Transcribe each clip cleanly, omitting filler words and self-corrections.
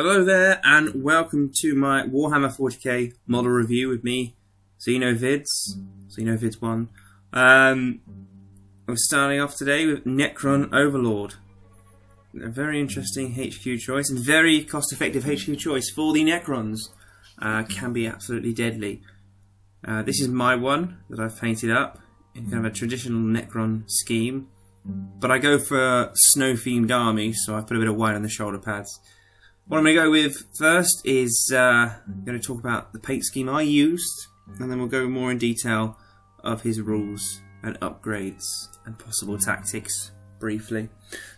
Hello there, and welcome to my Warhammer 40k model review with me, Xenovids1. We're starting off today with Necron Overlord. A very interesting HQ choice, and very cost-effective HQ choice for the Necrons. Can be absolutely deadly. This is my one that I've painted up in kind of a traditional Necron scheme, but I go for a snow-themed army, so I put a bit of white on the shoulder pads. What I'm going to go with first is I'm going to talk about the paint scheme I used, and then we'll go more in detail of his rules and upgrades and possible tactics briefly.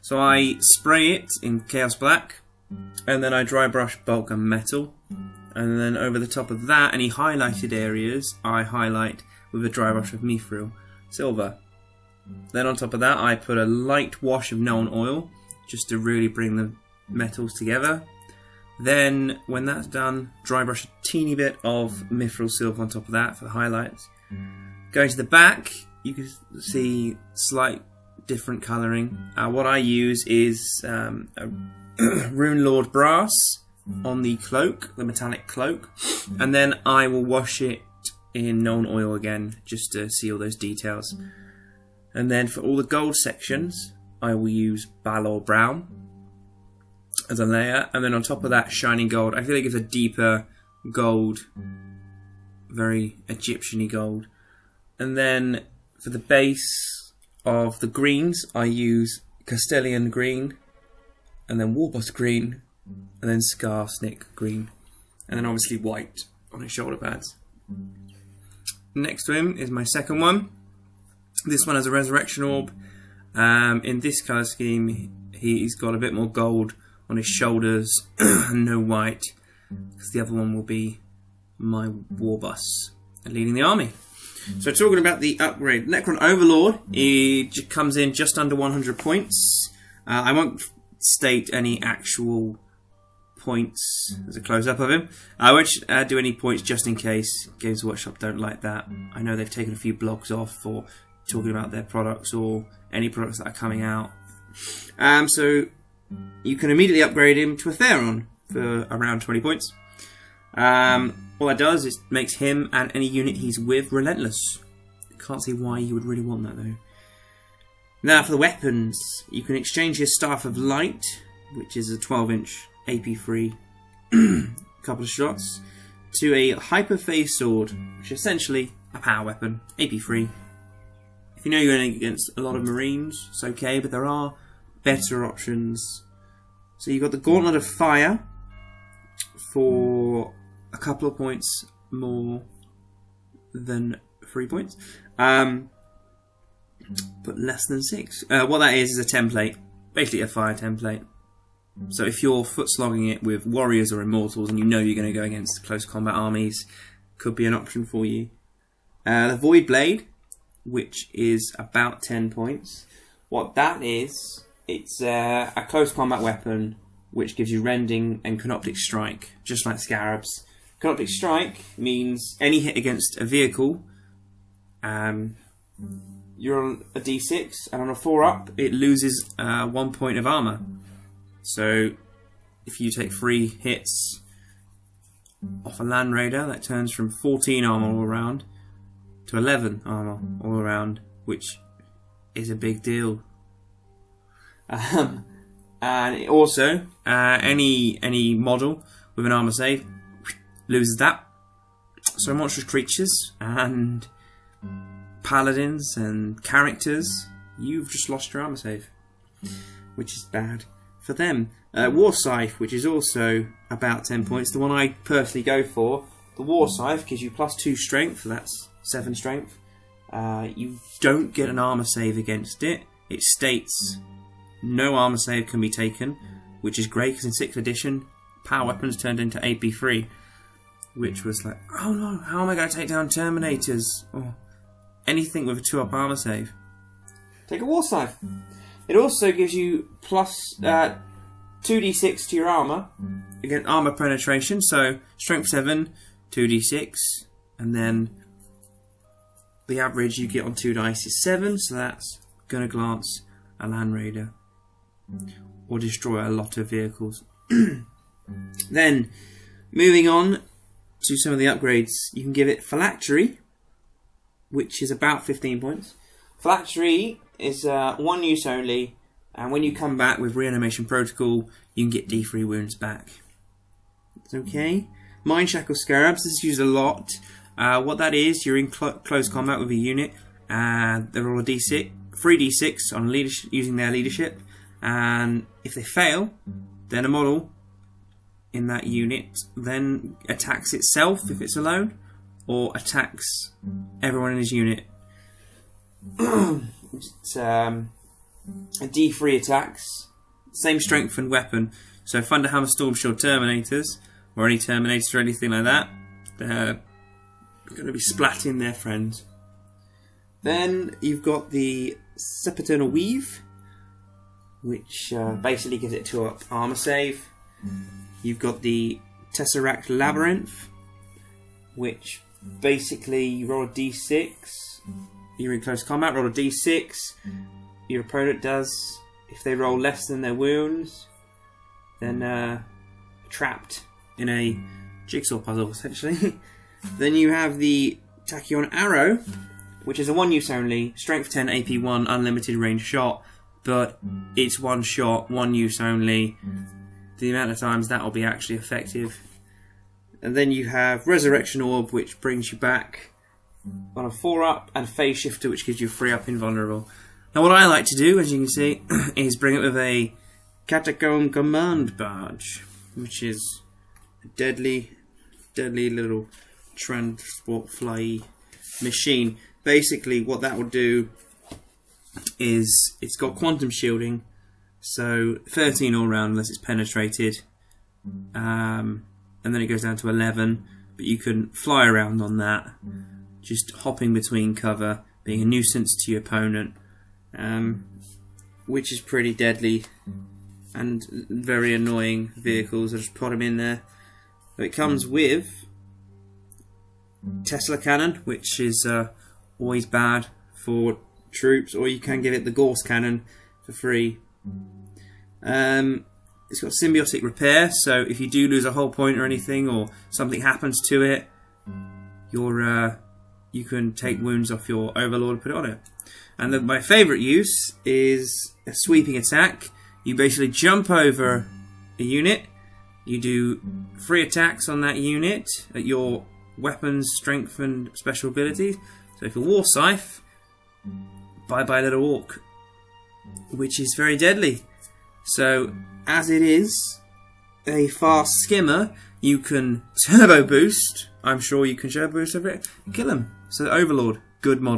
So I spray it in Chaos Black, and then I dry brush bulk and metal, and then over the top of that, any highlighted areas I highlight with a dry brush of Mithril Silver. Then on top of that, I put a light wash of Necron oil just to really bring the metals together. Then, when that's done, dry brush a teeny bit of Mithril Silver on top of that for the highlights. Going to the back, you can see slight different colouring. What I use is a Rune Lord Brass on the cloak, the metallic cloak, and then I will wash it in Necron oil again just to see all those details. And then for all the gold sections, I will use Balor Brown as a layer, and then on top of that, shining gold. I feel it gives a deeper gold, very Egyptian-y gold. And then for the base of the greens, I use Castellian green, and then Warboss green, and then Skarsnik green, and then obviously white on his shoulder pads. Next to him is my second one. This one has a resurrection orb. In this colour scheme, he's got a bit more gold on his shoulders and no white, because the other one will be my Warboss leading the army. So talking about the upgrade, Necron Overlord, it comes in just under 100 points. I won't state any actual points as a close-up of him. I won't do any points just in case. Games Workshop don't like that. I know they've taken a few blogs off for talking about their products or any products that are coming out. So you can immediately upgrade him to a Theron for around 20 points. All that does is makes him and any unit he's with relentless. Can't see why you would really want that though. Now for the weapons, you can exchange his Staff of Light, which is a 12-inch AP-free couple of shots, to a Hyperphase Sword, which is essentially a power weapon, AP-free. If you know you're going against a lot of Marines, it's okay, but there are better options. So you've got the Gauntlet of Fire for a couple of points more than 3 points, but less than 6. What that is a template, basically a fire template. So if you're foot slogging it with warriors or immortals and you know you're going to go against close combat armies, could be an option for you. The Void Blade, which is about 10 points. What that is, it's a close combat weapon which gives you rending and canoptic strike, just like Scarabs. Canoptic strike means any hit against a vehicle, you're on a d6, and on a 4-up, it loses 1 point of armour. So if you take 3 hits off a Land Raider, that turns from 14 armour all around to 11 armour all around, which is a big deal. And also, any model with an armour save loses that. So monstrous creatures and paladins and characters, you've just lost your armour save, which is bad for them. War Scythe, which is also about 10 points, the one I personally go for. The War Scythe gives you +2 strength, so that's 7 strength. You don't get an armour save against it. It states no armour save can be taken, which is great because in 6th edition, power weapons turned into AP-free, which was like, oh no, how am I going to take down Terminators or anything with a 2-up armour save? Take a War Scythe. It also gives you plus 2d6 to your armour against armour penetration, so strength 7, 2d6, and then the average you get on 2 dice is 7, so that's gonna glance a Land Raider or destroy a lot of vehicles. Then, moving on to some of the upgrades, you can give it Phylactery, which is about 15 points. Phylactery is 1 use only, and when you come back with Reanimation Protocol, you can get D3 wounds back. Okay. Mind Shackle Scarabs, this is used a lot. What that is, you're in close combat with a unit, and they roll a D6, 3d6 on leadership, using their leadership, and if they fail, then a model in that unit then attacks itself if it's alone, or attacks everyone in his unit. It's a D3 attacks, same strength and weapon. So Thunderhammer, Storm Shield, Terminators, or any Terminators or anything like that, they're going to be splatting their friends. Then you've got the Sepaternal Weave, which basically gives it 2-up armor save. You've got the Tesseract Labyrinth, which basically you roll a d6, you're in close combat, roll a d6, your opponent does, if they roll less than their wounds, then trapped in a jigsaw puzzle essentially. Then you have the Tachyon Arrow, which is a 1 use only, strength 10, AP 1, unlimited range shot, but it's 1 shot, 1 use only. The amount of times that will be actually effective. And then you have Resurrection Orb, which brings you back on a 4-up, and Phase Shifter, which gives you 3-up invulnerable. Now what I like to do, as you can see, is bring it with a Catacomb Command Barge, which is a deadly little transport fly machine. Basically what that will do is it's got quantum shielding, so 13 all round unless it's penetrated, and then it goes down to 11, but you can fly around on that, just hopping between cover, being a nuisance to your opponent, which is pretty deadly and very annoying vehicles. I just put them in there. So it comes with Tesla Cannon, which is always bad for troops, or you can give it the Gorse Cannon for free. It's got Symbiotic Repair, so if you do lose a whole point or anything, or something happens to it, you can take wounds off your Overlord and put it on it. And then my favourite use is a sweeping attack. You basically jump over a unit, you do 3 attacks on that unit at your weapons, strength and special abilities. So if you're War Scythe, bye bye little orc, which is very deadly. So as it is a fast skimmer, you can turbo boost. I'm sure you can turbo boost over it, kill him. So Overlord, good model.